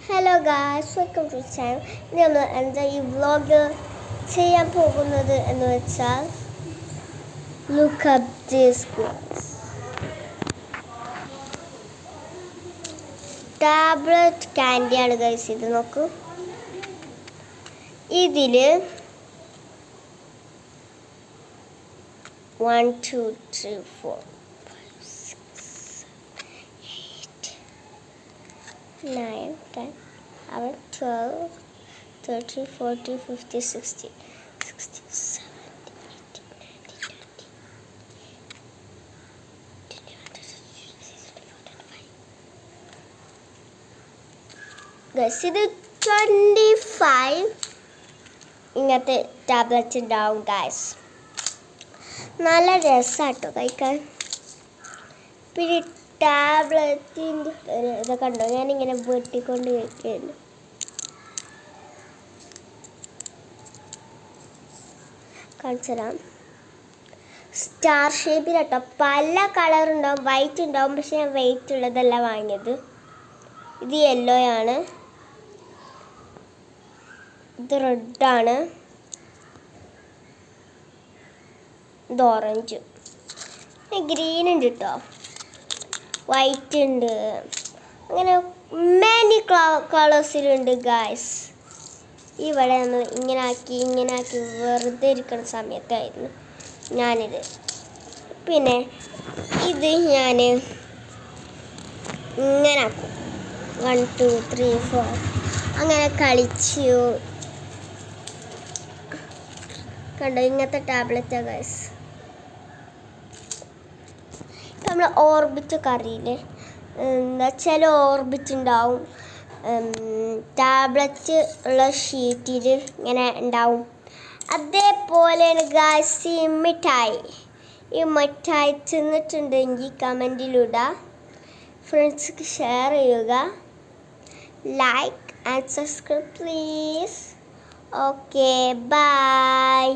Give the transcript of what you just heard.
Hello guys, welcome to channel. നമ്മൾ എന്താ ഈ വ്ളോഗ് ചെയ്യാൻ പോകുന്നത് എന്ന് വെച്ചാൽ ലുക്ക് അപ്പ് ദിസ് ടാബ്ലറ്റ് ക്യാൻഡിയാണ് ഗൈസ്. ഇത് നോക്കൂ, ഇതിൽ 1 2 3 4 9 10 11 12 13 14 15 16 16 17 18 19 ഗൈസ്, ഇത് 25 ഇങ്ങനത്തെ ടാബ്ലറ്റ് ഉണ്ടാവും ഗൈസ്. നല്ല രസമാട്ടോ കഴിക്കാൻ. പിന്നെ ടാബ്ലറ്റിൻ്റെ ഇതൊക്കെ ഉണ്ടോ, ഞാനിങ്ങനെ വെട്ടിക്കൊണ്ട് വയ്ക്കുന്നു. കാണിച്ചു തരാം. സ്റ്റാർ ഷേപ്പിലാട്ടോ, പല കളർ ഉണ്ടാവും. വൈറ്റ് ഉണ്ടാവും, പക്ഷെ ഞാൻ വൈറ്റ് ഉള്ളതല്ല വാങ്ങിയത്. ഇത് യെല്ലോ ആണ്, ഇത് റെഡാണ്, ഇത് ഓറഞ്ച്, ഗ്രീൻ ഉണ്ട് കേട്ടോ, വൈറ്റ് ഉണ്ട്, അങ്ങനെ മെനി കളേഴ്സിലുണ്ട് ഗായ്സ്. ഇവിടെ നമ്മൾ ഇങ്ങനെ ആക്കി വെറുതെ ഇരിക്കുന്ന സമയത്തായിരുന്നു ഞാനിത്. പിന്നെ ഇത് ഞാൻ ഇങ്ങനെ ആക്കും, 1 2 3 4 അങ്ങനെ കളിച്ചു. കണ്ടോ, ഇങ്ങനത്തെ ടാബ്ലറ്റാണ് ഗായ്സ്. നമ്മൾ ഓർബിറ്റൊക്കെ അറിയില്ലേ, എന്താ ചില ഓർബിറ്റ് ഉണ്ടാവും, ടാബ്ലറ്റ് ഉള്ള ഷീറ്റിൽ ഇങ്ങനെ ഉണ്ടാവും. അതേപോലെയാണ് ഗായ്സ് ഈ മിഠായി. ഈ മിഠായി തിന്നിട്ടുണ്ടെങ്കിൽ കമൻറ്റിലിടുക, ഫ്രണ്ട്സിക്ക് ഷെയർ ചെയ്യുക, like and subscribe please. Okay, by.